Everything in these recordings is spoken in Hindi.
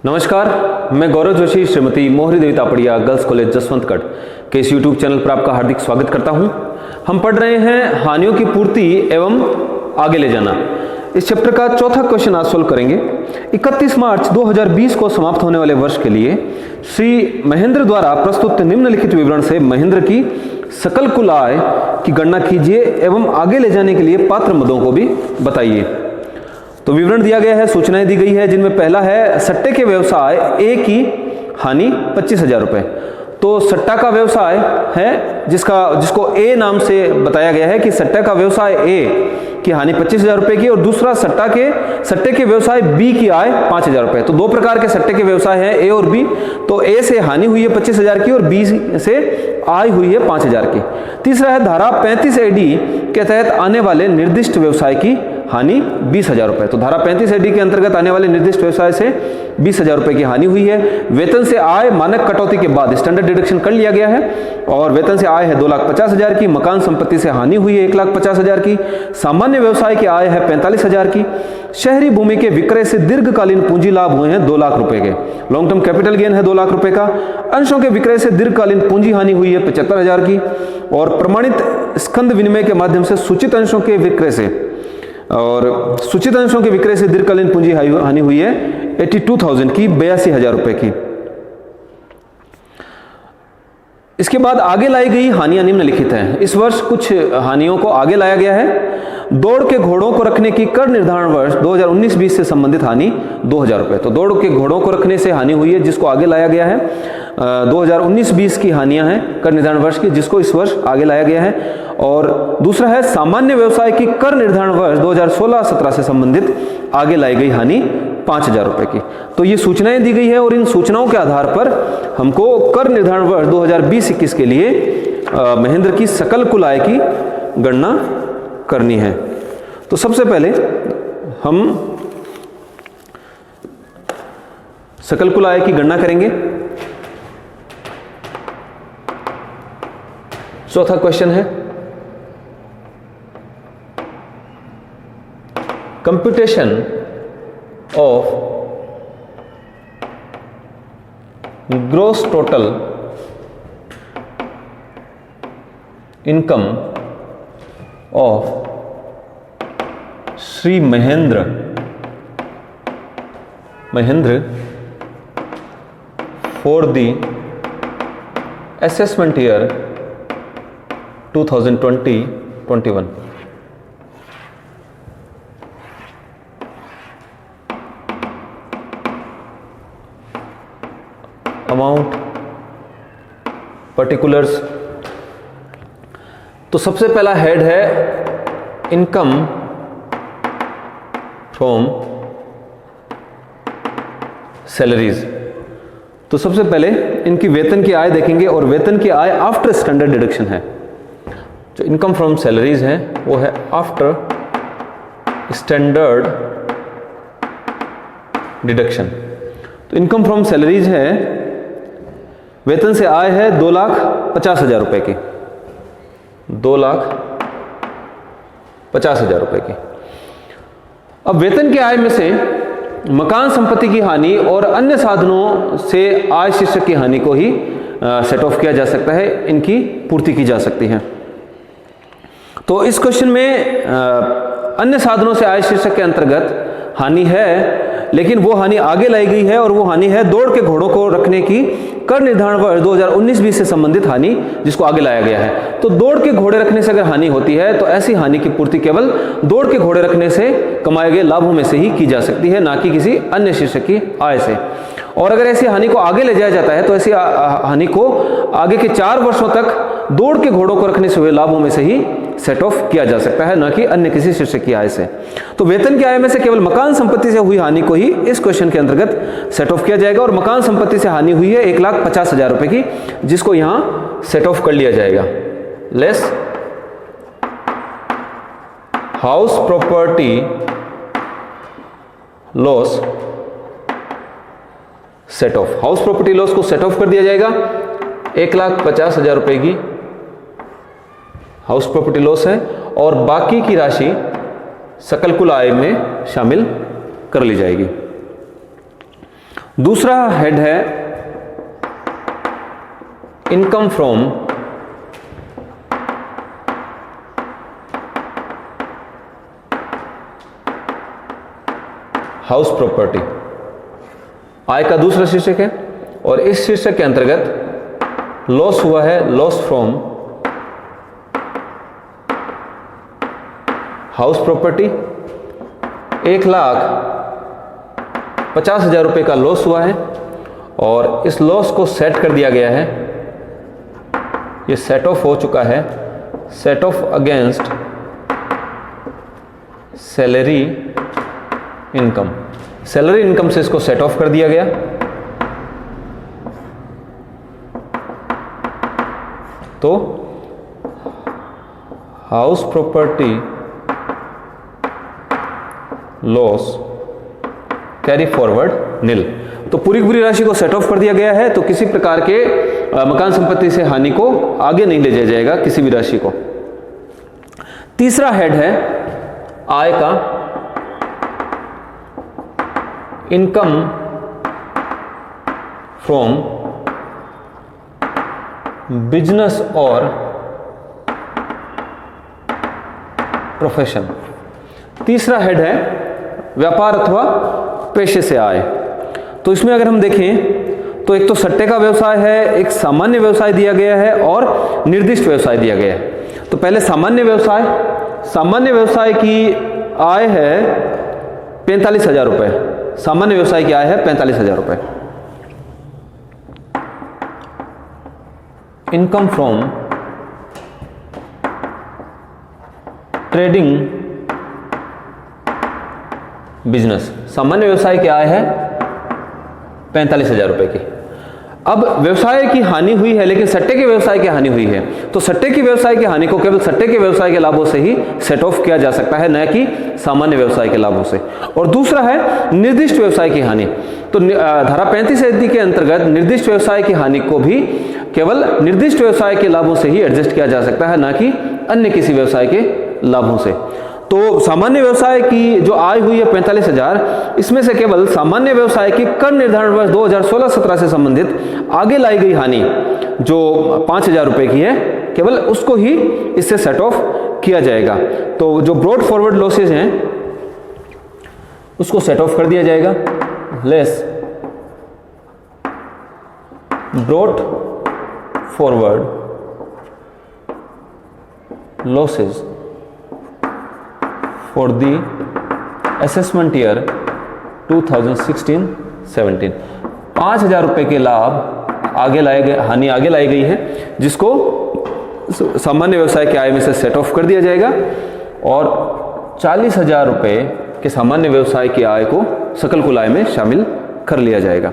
नमस्कार, मैं गौरव जोशी श्रीमती मोहरी देवी तापड़िया गर्ल्स कॉलेज जसवंतगढ़ के इस यूट्यूब चैनल पर आपका हार्दिक स्वागत करता हूं। हम पढ़ रहे हैं हानियों की पूर्ति एवं आगे ले जाना। इस चैप्टर का चौथा क्वेश्चन आज सोल्व करेंगे। 31 मार्च 2020 को समाप्त होने वाले वर्ष के लिए श्री महेंद्र द्वारा प्रस्तुत निम्नलिखित विवरण से महेंद्र की सकल कुल आय की गणना कीजिए एवं आगे ले जाने के लिए पात्र मदों को भी बताइए। तो विवरण दिया गया है, सूचनाएं दी गई है, जिनमें पहला है सट्टे के व्यवसाय ए की हानि 25,000 रुपए। तो सट्टा का व्यवसाय है जिसको ए नाम से बताया गया है कि सट्टा का व्यवसाय ए की हानि 25,000 रुपए की, और दूसरा सट्टे के व्यवसाय बी की आय 5,000 रुपए। तो दो प्रकार के सट्टे के व्यवसाय हैं, ए और बी। तो ए से हानि हुई है 25,000 की और बी से आय हुई है 5,000 की। तीसरा है धारा 35 AD के तहत आने वाले निर्दिष्ट व्यवसाय की हानि 20,000 रुपए। तो धारा 35 AD के अंतर्गत आने वाले निर्दिष्ट व्यवसाय से 20,000 रुपए की हानि हुई है। वेतन से आय मानक कटौती के बाद स्टैंडर्ड डिडक्शन कर लिया गया है, और वेतन से आय है 2,50,000 की। मकान संपत्ति से हानि हुई है 1,50,000 की। सामान्य व्यवसाय की आय है 45,000 की। शहरी भूमि के विक्रय से दीर्घकालीन पूंजी लाभ हुए हैं 2 लाख रुपए के। लॉन्ग टर्म कैपिटल गेन है 2 लाख रुपए का। अंशों के विक्रय से दीर्घकालीन पूंजी हानि हुई है 75,000 की। और प्रमाणित स्कंद विनिमय के माध्यम से सूचित अंशों के विक्रय से दीर्घकालीन पूंजी हानि हुई है 82,000 की, 82,000 रुपए की। इसके बाद आगे लाई गई हानियां निम्नलिखित हैं। इस वर्ष कुछ हानियों को आगे लाया गया है। दौड़ के घोड़ों को रखने की कर निर्धारण वर्ष 2019-20 से संबंधित हानि 2,000 रुपए। तो दौड़ के घोड़ों को रखने से हानि हुई है, जिसको आगे लाया गया है। 2019-20 की हानियां हैं कर निर्धारण वर्ष की, जिसको इस वर्ष आगे लाया गया है। और दूसरा है सामान्य व्यवसाय की कर निर्धारण वर्ष 2016-17 से संबंधित आगे लाई गई हानि 5,000 रुपए की। तो ये सूचनाएं दी गई है, और इन सूचनाओं के आधार पर हमको कर निर्धारण वर्ष 2020-21 के लिए महेंद्र की सकल कुल आय की गणना करनी है। तो सबसे पहले हम सकल कुल आय की गणना करेंगे। चौथा क्वेश्चन है computation of gross total income of Shri Mahendra for the assessment year 2020-21। Amount, particulars. तो सबसे पहला हेड है इनकम फ्रॉम सैलरीज। तो सबसे पहले इनकी वेतन की आय देखेंगे, और वेतन की आय आफ्टर स्टैंडर्ड डिडक्शन है। जो इनकम फ्रॉम सैलरीज है वो है आफ्टर स्टैंडर्ड डिडक्शन। तो इनकम फ्रॉम सैलरीज है, वेतन से आय है 2,50,000 रुपए की, 2,50,000 रुपए की। अब वेतन की आय में से मकान संपत्ति की हानि और अन्य साधनों से आय शीर्षक की हानि को ही सेट ऑफ किया जा सकता है, इनकी पूर्ति की जा सकती है। तो इस क्वेश्चन में अन्य साधनों से आय शीर्षक के अंतर्गत हानि है, लेकिन वो हानि आगे लाई गई है, और वो हानि है दौड़ के घोड़ों को रखने की कर निर्धारण वर्ष 2019-20 से संबंधित हानि, जिसको आगे लाया गया है। तो दौड़ के घोड़े रखने से अगर हानि होती है तो ऐसी हानि की पूर्ति केवल दौड़ के घोड़े रखने से कमाए गए लाभों में से ही की जा सकती है, ना कि किसी अन्य शीर्षक की आय से। और अगर ऐसी हानि को आगे ले जाया जाता है तो ऐसी हानि को आगे के 4 वर्षों तक दौड़ के घोड़ों को रखने से हुए लाभों में से ही सेट ऑफ किया जा सकता है, ना कि अन्य किसी शीर्षक की आय से। तो वेतन की आय में से केवल मकान संपत्ति से हुई हानि को ही इस क्वेश्चन के अंतर्गत सेट ऑफ किया जाएगा, और मकान संपत्ति से हानि हुई है 1,50,000 रुपए की, जिसको यहां सेट ऑफ कर लिया जाएगा। Less house property loss set of. House property loss को सेट ऑफ कर दिया जाएगा। 1,50,000 रुपए की हाउस प्रॉपर्टी लॉस है, और बाकी की राशि सकल कुल आय में शामिल कर ली जाएगी। दूसरा हेड है इनकम फ्रॉम हाउस प्रॉपर्टी, आय का दूसरा शीर्षक है और इस शीर्षक के अंतर्गत लॉस हुआ है लॉस फ्रॉम हाउस प्रॉपर्टी। 1,50,000 रुपए का लॉस हुआ है और इस लॉस को सेट कर दिया गया है, ये सेट ऑफ हो चुका है, set off against salary income. Salary income से इसको सेट ऑफ कर दिया गया। तो house property loss carry forward nil. तो पूरी की पूरी राशि को सेट ऑफ कर दिया गया है, तो किसी प्रकार के मकान संपत्ति से हानि को आगे नहीं ले जाया जाएगा किसी भी राशि को। तीसरा हेड है आय का, इनकम फ्रॉम बिजनेस और प्रोफेशन। तीसरा हेड है व्यापार अथवा पेशे से आय। तो इसमें अगर हम देखें तो एक तो सट्टे का व्यवसाय है, एक सामान्य व्यवसाय दिया गया है और निर्दिष्ट व्यवसाय दिया गया है। तो पहले सामान्य व्यवसाय, सामान्य व्यवसाय की आय है 45,000 रुपए। सामान्य व्यवसाय की आय है 45,000 रुपए। इनकम फ्रॉम ट्रेडिंग बिजनेस, सामान्य व्यवसाय की आय है 45,000 रुपए की। अब व्यवसाय की हानि हुई है लेकिन सट्टे के व्यवसाय की हानि हुई है, तो सट्टे की व्यवसाय की हानि को केवल सट्टे के व्यवसाय के लाभों से ही सेट ऑफ किया जा सकता है, न कि सामान्य व्यवसाय के लाभों से। और दूसरा है निर्दिष्ट व्यवसाय की हानि। तो धारा 35 के अंतर्गत निर्दिष्ट व्यवसाय की हानि को भी केवल निर्दिष्ट व्यवसाय के लाभों से ही एडजस्ट किया जा सकता है, न कि अन्य किसी व्यवसाय के लाभों से। तो सामान्य व्यवसाय की जो आय हुई है 45,000, इसमें से केवल सामान्य व्यवसाय की कर निर्धारण वर्ष 2016-17 से संबंधित आगे लाई गई हानि जो 5,000 रुपए की है, केवल उसको ही इससे सेट ऑफ किया जाएगा। तो जो ब्रॉड फॉरवर्ड लॉसेज हैं उसको सेट ऑफ कर दिया जाएगा, less brought forward losses for the assessment year 2016-17। 5,000 रुपए के लाभ आगे लाए गए, हानि आगे लाई गई है, जिसको सामान्य व्यवसाय के आय में से सेट ऑफ कर दिया जाएगा और 40,000 रुपए के सामान्य व्यवसाय की आय को सकल कुल आय में शामिल कर लिया जाएगा।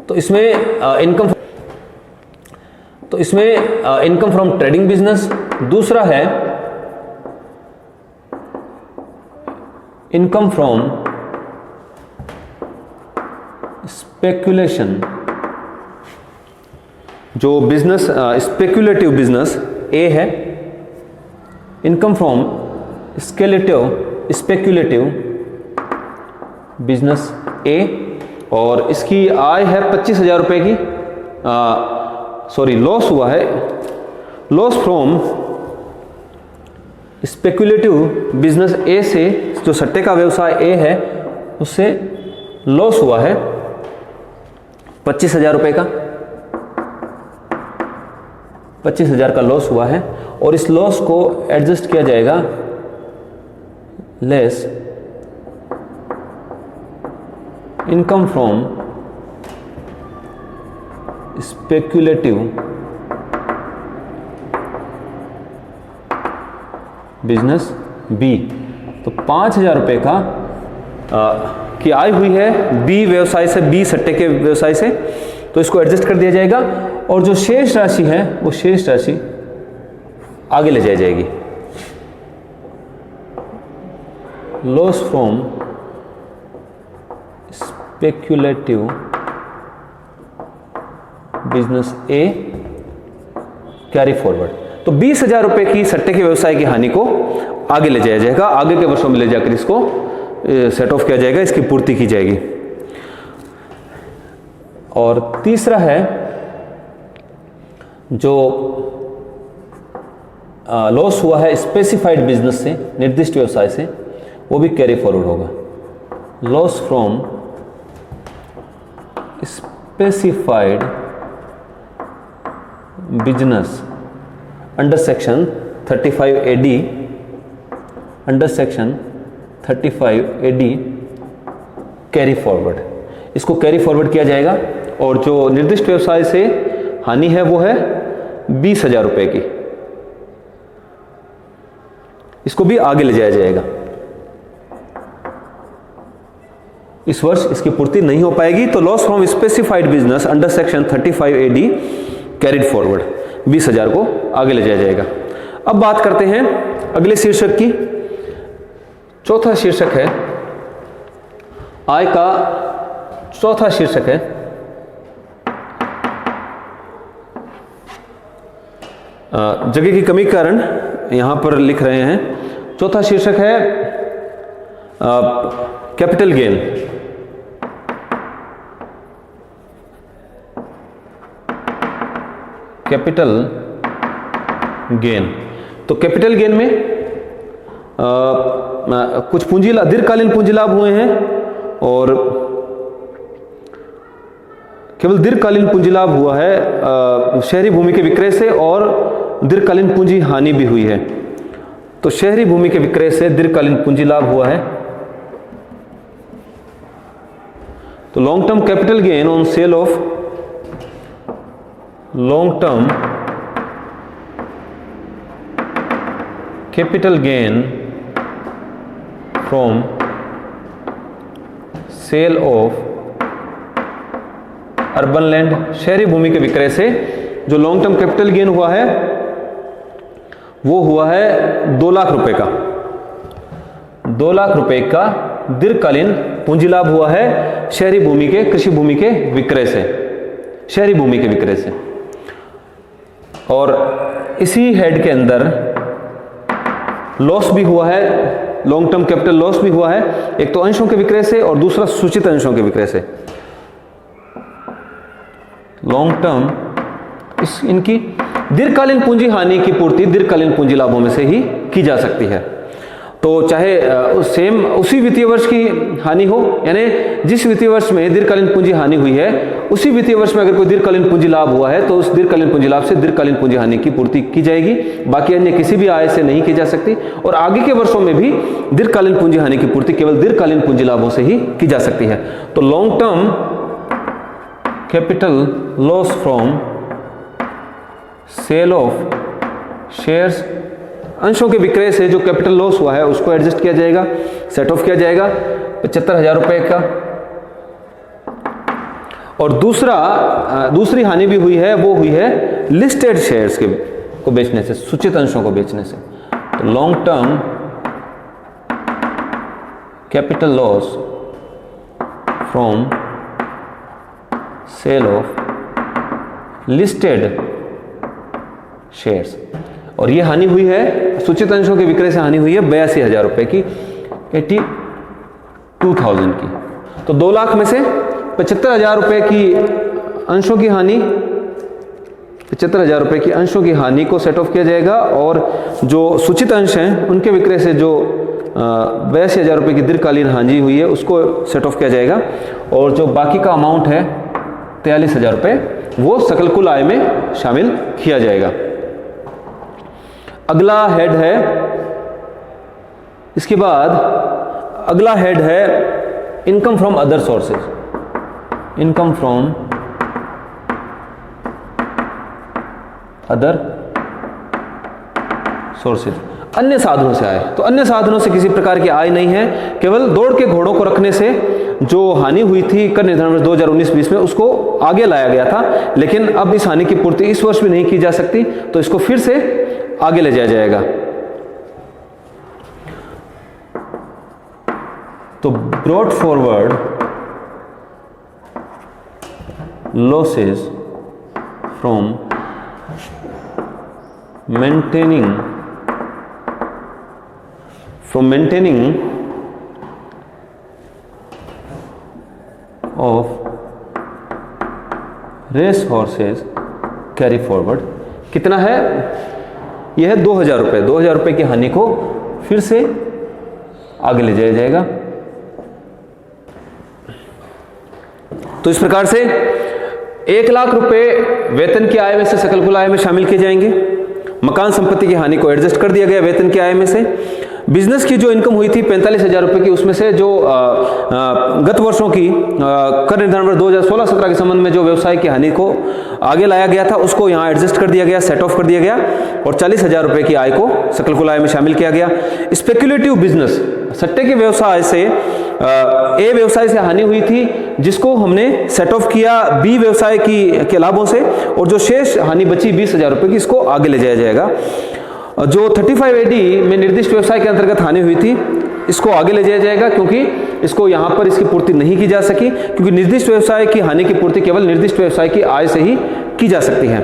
तो इसमें इनकम फ्रॉम ट्रेडिंग बिजनेस। दूसरा है इनकम फ्रॉम स्पेकुलेशन। जो बिजनेस स्पेकुलेटिव बिजनेस ए है, इनकम फ्रॉम स्पेकुलेटिव बिजनेस ए, और इसकी आय है 25,000 रुपए की। लॉस हुआ है, लॉस फ्रॉम स्पेकुलेटिव बिजनेस ए से, जो सट्टे का व्यवसाय ए है उससे लॉस हुआ है 25,000 रुपए का। 25,000 का लॉस हुआ है और इस लॉस को एडजस्ट किया जाएगा less income from speculative business B. तो 5,000 रुपए का की आय हुई है बी व्यवसाय से, बी सट्टे के व्यवसाय से, तो इसको एडजस्ट कर दिया जाएगा और जो शेष राशि है वो शेष राशि आगे ले जाई जाएगी। Loss from speculative business A carry forward. तो 20,000 रुपए की सट्टे के व्यवसाय की हानि को आगे ले जाया जाएगा, आगे के वर्षों में ले जाकर इसको सेट ऑफ किया जाएगा, इसकी पूर्ति की जाएगी। और तीसरा है जो लॉस हुआ है स्पेसिफाइड बिजनेस से, निर्दिष्ट व्यवसाय से, वो भी कैरी फॉरवर्ड होगा। Loss from specified business under section 35 AD, under section 35 AD carry forward, इसको कैरी फॉरवर्ड किया जाएगा। और जो निर्दिष्ट व्यवसाय से हानि है वो है 20,000 रुपए की, इसको भी आगे ले जाया जाएगा। इस वर्ष इसकी पूर्ति नहीं हो पाएगी, तो loss from specified business under section 35 AD carried forward, 20,000 को आगे ले जाया जाएगा। अब बात करते हैं अगले शीर्षक की। चौथा शीर्षक है आय का, चौथा शीर्षक है जगह की कमी के कारण यहां पर लिख रहे हैं। चौथा शीर्षक है कैपिटल गेन। कैपिटल गेन, तो कैपिटल गेन में कुछ पूंजी दीर्घकालीन पूंजी लाभ हुए हैं और केवल दीर्घकालीन पूंजी लाभ हुआ है शहरी भूमि के विक्रय से, और दीर्घकालीन पूंजी हानि भी हुई है। तो शहरी भूमि के विक्रय से दीर्घकालीन पूंजी लाभ हुआ है, तो long term capital gain on sale of, long term capital gain from sale of urban land, शहरी भूमि के विक्रय से जो लॉन्ग टर्म कैपिटल गेन हुआ है वो हुआ है 2 लाख रुपए का। 2 लाख रुपए का दीर्घकालीन पूंजी लाभ हुआ है शहरी भूमि के, कृषि भूमि के विक्रय से, शहरी भूमि के विक्रय से। और इसी हेड के अंदर लॉस भी हुआ है, लॉन्ग टर्म कैपिटल लॉस भी हुआ है, एक तो अंशों के विक्रय से और दूसरा सूचित अंशों के विक्रय से। लॉन्ग टर्म इनकी दीर्घकालीन पूंजी हानि की पूर्ति दीर्घकालीन पूंजी लाभों में से ही की जा सकती है। तो चाहे सेम उसी वित्तीय वर्ष की हानि हो, यानी जिस वित्तीय वर्ष में दीर्घकालीन पूंजी हानि हुई है उसी वित्तीय वर्ष में अगर कोई दीर्घकालीन पूंजी लाभ हुआ है तो उस दीर्घकालीन पूंजी लाभ से दीर्घकालीन पूंजी हानि की पूर्ति की जाएगी, बाकी अन्य किसी भी आय से नहीं की जा सकती। और आगे के वर्षों में भी दीर्घकालीन पूंजी हानि की पूर्ति केवल दीर्घकालीन पूंजी लाभों से ही की जा सकती है। तो long term capital loss from sale of shares, अंशों के विक्रय से जो कैपिटल लॉस हुआ है उसको एडजस्ट किया जाएगा, सेट ऑफ किया जाएगा 75,000 रुपए का। और दूसरी हानि भी हुई है, वो हुई है लिस्टेड शेयर्स को बेचने से, सूचित अंशों को बेचने से। तो long term capital loss from sale of listed shares, और ये हानि हुई है सूचित अंशों के विक्रय से हानि हुई है 82,000 रुपए की, 82,000 की। तो 2 लाख में से 75,000 रुपए की अंशों की हानि, 75,000 रुपए की अंशों की हानि को सेट ऑफ किया जाएगा, और जो सूचित अंश हैं उनके विक्रय से जो 82,000 रुपए की दीर्घकालीन हानि हुई है उसको सेट ऑफ किया जाएगा, और जो बाकी का अमाउंट है 43,000 रुपए वो सकल कुल आय में शामिल किया जाएगा। अगला हेड है, इसके बाद अगला हेड है income from other sources. Income from other sources, अन्य साधनों से आय। तो अन्य साधनों से किसी प्रकार की आय नहीं है, केवल दौड़ के घोड़ों को रखने से जो हानि हुई थी कर निर्धारण वर्ष 2019-20 में उसको आगे लाया गया था, लेकिन अब इस हानि की पूर्ति इस वर्ष भी नहीं की जा सकती, तो इसको फिर से आगे ले जाया जाएगा। तो brought forward losses from maintaining of race horses carry forward कितना है? यह है 2000 रुपये। 2000 रुपये की हानि को फिर से आगे ले जाया जाएगा। तो इस प्रकार से 1 लाख रुपए वेतन की आय में से सकल कुल आय में शामिल किए जाएंगे। मकान संपत्ति की हानि को एडजस्ट कर दिया गया वेतन की आय में से। बिजनेस की जो इनकम हुई थी 45,000 रुपये की, उसमें से जो गत वर्षों की कर निर्धारण वर्ष 2016-17 के संबंध में जो व्यवसाय की हानि को आगे लाया गया था उसको यहाँ एडजस्ट कर दिया गया, सेट ऑफ कर दिया गया और 40,000 रुपये की आय को सकल कुल आय में शामिल किया गया। स्पेक्युलेटिव बिजनेस, सट्टे के व्यवसाय से ए व्यवसाय से हानि हुई थी जिसको हमने सेट ऑफ किया बी व्यवसाय के लाभों से, और जो शेष हानि बची 20,000 रुपये की, इसको आगे ले जाया जाएगा। जो 35 AD में निर्दिष्ट व्यवसाय के अंतर्गत हानि हुई थी इसको आगे ले जाया जाएगा, क्योंकि इसको यहाँ पर इसकी पूर्ति नहीं की जा सकी, क्योंकि निर्दिष्ट व्यवसाय की हानि की पूर्ति केवल निर्दिष्ट व्यवसाय की आय से ही की जा सकती है।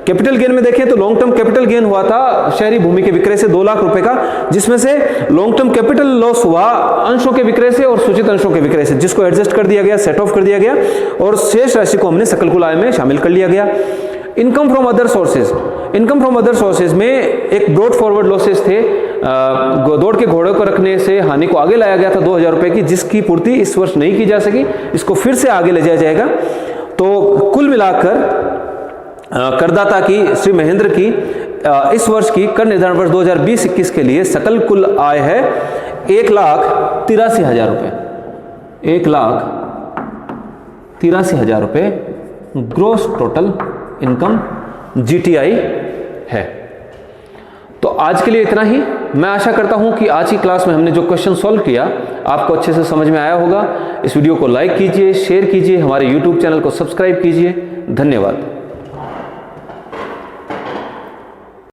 कैपिटल गेन में देखें तो लॉन्ग टर्म कैपिटल गेन हुआ था शहरी भूमि के विक्रय से 2 लाख रुपए का, जिसमें से लॉन्ग टर्म कैपिटल लॉस हुआ अंशों के विक्रय से और सूचित अंशों के विक्रय से, जिसको एडजस्ट कर दिया गया, सेट ऑफ कर दिया गया और शेष राशि को हमने सकल कुल आय में शामिल कर लिया गया। Income from other sources, income from other sources में एक ब्रॉड फॉरवर्ड लॉसेस थे। दौड़ के घोड़े को रखने से हानि को आगे लाया गया था 2000 रुपये की, जिसकी पूर्ति इस वर्ष नहीं की जा सकी, इसको फिर से आगे ले जाया जाएगा। तो कुल मिलाकर करदाता की श्री महेंद्र की इस वर्ष की कर निर्धारण वर्ष 2020-21 के लिए सकल कुल आय है 1,83,000 रुपये। 1,83,000 रुपये ग्रोस टोटल इनकम GTI है। तो आज के लिए इतना ही। मैं आशा करता हूं कि आज की क्लास में हमने जो क्वेश्चन सॉल्व किया आपको अच्छे से समझ में आया होगा। इस वीडियो को लाइक कीजिए, शेयर कीजिए, हमारे YouTube चैनल को सब्सक्राइब कीजिए। धन्यवाद।